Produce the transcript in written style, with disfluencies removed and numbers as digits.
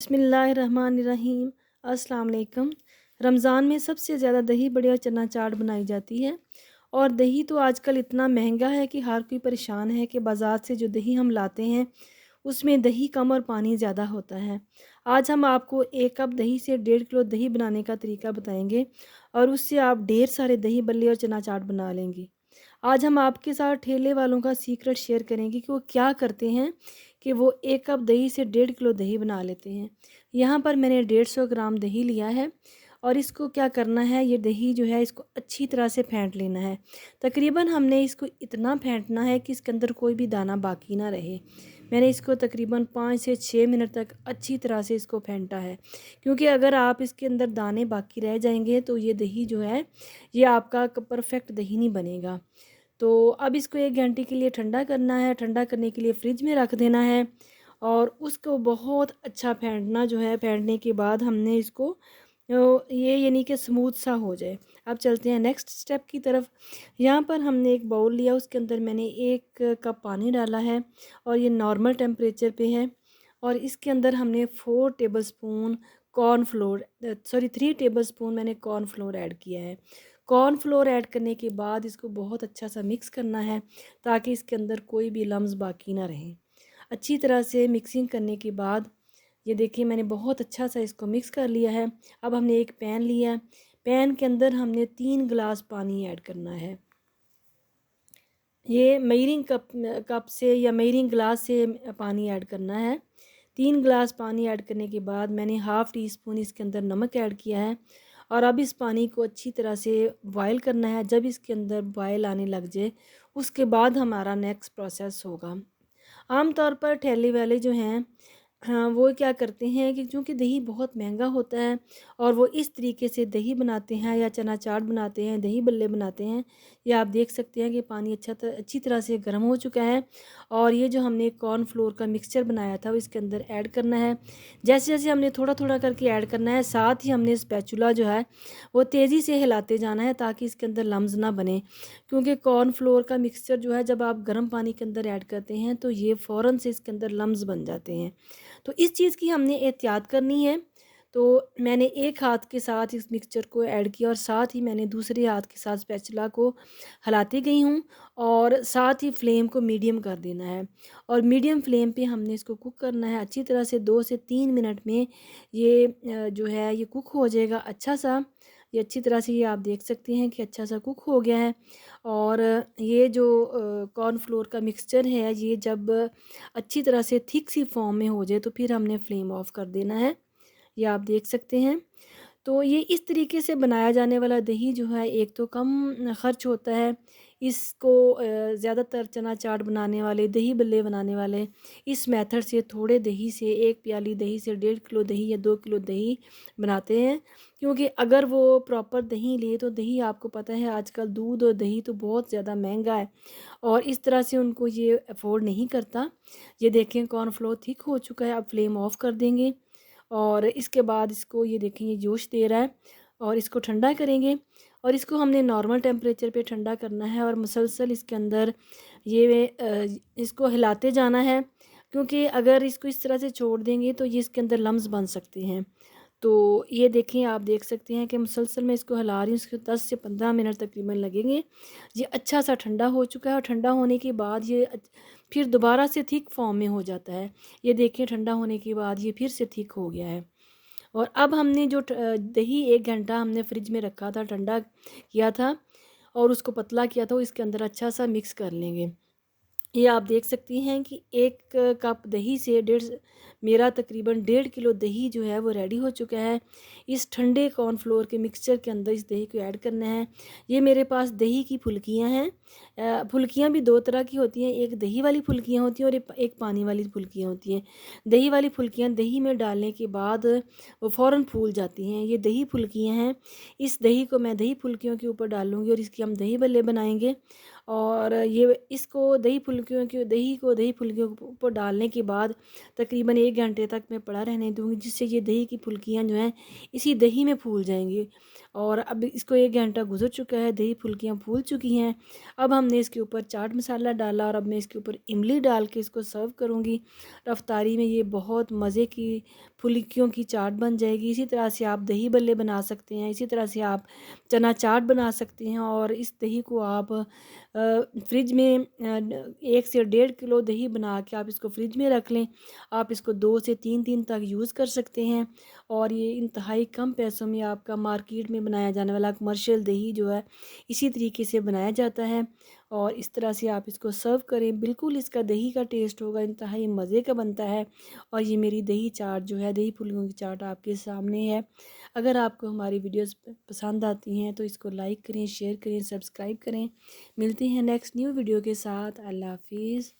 बिस्मिल्लाहिर्रहमानिर्रहीम। अस्सलाम वालेकुम। रमज़ान में सबसे ज़्यादा दही बड़े और चना चाट बनाई जाती है। और दही तो आजकल इतना महंगा है कि हर कोई परेशान है कि बाज़ार से जो दही हम लाते हैं उसमें दही कम और पानी ज़्यादा होता है। आज हम आपको 1 कप दही से 1.5 किलो दही बनाने का तरीका बताएंगे और उससे आप ढेर सारे दही बल्ले और चना चाट बना लेंगे। आज हम आपके साथ ठेले वालों का सीक्रेट शेयर करेंगे कि वो क्या करते हैं कि वो 1 कप दही से 1.5 किलो दही बना लेते हैं। यहाँ पर मैंने 150 ग्राम दही लिया है और इसको क्या करना है, ये दही जो है इसको अच्छी तरह से फेंट लेना है। तकरीबन हमने इसको इतना फेंटना है कि इसके अंदर कोई भी दाना बाकी ना रहे। मैंने इसको तकरीबन 5 से 6 मिनट तक अच्छी तरह से इसको फेंटा है, क्योंकि अगर आप इसके अंदर दाने बाकी रह जाएंगे तो ये दही जो है ये आपका परफेक्ट दही नहीं बनेगा। तो अब इसको 1 घंटे के लिए ठंडा करना है। ठंडा करने के लिए फ्रिज में रख देना है और उसको बहुत अच्छा फेंटना जो है, फेंटने के बाद हमने इसको ये यानी कि स्मूथ सा हो जाए। अब चलते हैं नेक्स्ट स्टेप की तरफ। यहाँ पर हमने एक बाउल लिया, उसके अंदर मैंने 1 कप पानी डाला है और ये नॉर्मल टेम्परेचर पे है। और इसके अंदर हमने 4 टेबलस्पून कॉर्नफ्लोर, सॉरी 3 टेबलस्पून मैंने कॉर्नफ्लोर ऐड किया है। कॉर्नफ्लोर ऐड करने के बाद इसको बहुत अच्छा सा मिक्स करना है ताकि इसके अंदर कोई भी लम्स बाकी ना रहे। अच्छी तरह से मिक्सिंग करने के बाद ये देखिए मैंने बहुत अच्छा सा इसको मिक्स कर लिया है। अब हमने एक पैन लिया है, पैन के अंदर हमने 3 गिलास पानी ऐड करना है। ये मेजरिंग कप से या मेजरिंग ग्लास से पानी ऐड करना है। 3 गिलास पानी ऐड करने के बाद मैंने हाफ़ टी स्पून इसके अंदर नमक ऐड किया है और अब इस पानी को अच्छी तरह से बॉयल करना है। जब इसके अंदर बॉयल आने लग जाए उसके बाद हमारा नेक्स्ट प्रोसेस होगा। आम तौर पर ठेले वाले जो हैं, हाँ, वो क्या करते हैं कि चूँकि दही बहुत महंगा होता है और वो इस तरीके से दही बनाते हैं या चना चाट बनाते हैं, दही बल्ले बनाते हैं। ये आप देख सकते हैं कि पानी अच्छी तरह से गर्म हो चुका है और ये जो हमने कॉर्नफ्लोर का मिक्सचर बनाया था वो इसके अंदर ऐड करना है। जैसे-जैसे हमने थोड़ा-थोड़ा करके ऐड करना है, साथ ही हमने स्पैचुला जो है वो तेज़ी से हिलाते जाना है ताकि इसके अंदर लम्स ना बने। क्योंकि कॉर्नफ्लोर का मिक्सचर जो है जब आप गर्म पानी के अंदर ऐड करते हैं तो ये फ़ौरन से इसके अंदर लम्स बन जाते हैं। तो इस चीज़ की हमने एहतियात करनी है। तो मैंने एक हाथ के साथ इस मिक्सचर को ऐड किया और साथ ही मैंने दूसरे हाथ के साथ स्पैचुला को हिलाती गई हूँ और साथ ही फ्लेम को मीडियम कर देना है और मीडियम फ्लेम पे हमने इसको कुक करना है अच्छी तरह से। 2 से 3 मिनट में ये जो है ये कुक हो जाएगा अच्छा सा। ये अच्छी तरह से, ये आप देख सकते हैं कि अच्छा सा कुक हो गया है। और ये जो कॉर्नफ्लोर का मिक्सचर है ये जब अच्छी तरह से थिक सी फॉर्म में हो जाए तो फिर हमने फ्लेम ऑफ कर देना है। ये आप देख सकते हैं। तो ये इस तरीके से बनाया जाने वाला दही जो है एक तो कम ख़र्च होता है। इसको ज़्यादातर चना चाट बनाने वाले, दही बल्ले बनाने वाले इस मेथड से थोड़े दही से 1 प्याली दही से 1.5 किलो दही या 2 किलो दही बनाते हैं। क्योंकि अगर वो प्रॉपर दही ले तो दही, आपको पता है आजकल दूध और दही तो बहुत ज़्यादा महंगा है और इस तरह से उनको ये अफोर्ड नहीं करता। ये देखें कॉर्नफ्लोर थिक हो चुका है, अब फ्लेम ऑफ कर देंगे और इसके बाद इसको ये देखें ये जोश दे रहा है और इसको ठंडा करेंगे और इसको हमने नॉर्मल टेम्परेचर पे ठंडा करना है और मुसलसल इसके अंदर ये इसको हिलाते जाना है। क्योंकि अगर इसको इस तरह से छोड़ देंगे तो ये इसके अंदर लम्स बन सकते हैं। तो ये देखें, आप देख सकते हैं कि मुसलसल मैं इसको हिला रही हूँ, इसको 10 से 15 मिनट तकरीबन लगेंगे। ये अच्छा सा ठंडा हो चुका है और ठंडा होने के बाद ये फिर दोबारा से थिक फॉर्म में हो जाता है। ये देखिए ठंडा होने के बाद ये फिर से थिक हो गया है। और अब हमने जो दही 1 घंटा हमने फ्रिज में रखा था, ठंडा किया था और उसको पतला किया था, वो इसके अंदर अच्छा सा मिक्स कर लेंगे। ये आप देख सकती हैं कि 1 कप दही से डेढ़ मेरा तकरीबन 1.5 किलो दही जो है वो रेडी हो चुका है। इस ठंडे कॉर्नफ्लोर के मिक्सचर के अंदर इस दही को ऐड करना है। ये मेरे पास दही की फुल्कियाँ हैं। फुल्कियाँ भी 2 तरह की होती हैं, एक दही वाली फुल्कियाँ होती हैं और एक पानी वाली फुल्कियाँ होती हैं। दही वाली फुल्कियाँ दही में डालने के बाद वो फ़ौरन फूल जाती हैं। ये दही फुल्कियाँ हैं। इस दही को मैं दही फुल्कियों के ऊपर डालूँगी और इसकी हम दही बल्ले बनाएँगे। और ये इसको दही फुल्कियों के ऊपर डालने के बाद तकरीबन 1 घंटे तक मैं पड़ा रहने दूँगी, जिससे ये दही की फुल्कियाँ जो हैं इसी दही में फूल जाएँगी। और अब इसको 1 घंटा गुज़र चुका है, दही फुल्कियाँ फूल चुकी हैं। अब हमने इसके ऊपर चाट मसाला डाला और अब मैं इसके ऊपर इमली डाल के इसको सर्व करूँगी। रफ़्तारी में ये बहुत मज़े की फुल्कियों की चाट बन जाएगी। इसी तरह से आप दही बल्ले बना सकते हैं, इसी तरह से आप चना चाट बना सकते हैं। और इस दही को आप फ्रिज में 1 से 1.5 किलो दही बना के आप इसको फ्रिज में रख लें। आप इसको 2 से 3 दिन तक यूज़ कर सकते हैं। और ये इंतहाई कम पैसों में आपका मार्केट में बनाया जाने वाला कमर्शियल दही जो है इसी तरीके से बनाया जाता है। और इस तरह से आप इसको सर्व करें, बिल्कुल इसका दही का टेस्ट होगा, इंतहाई मज़े का बनता है। और ये मेरी दही चाट जो है, दही फुल्कियों की चाट आपके सामने है। अगर आपको हमारी वीडियोस पसंद आती हैं तो इसको लाइक करें, शेयर करें, सब्सक्राइब करें। मिलते हैं नेक्स्ट न्यू वीडियो के साथ। अल्लाह हाफिज़।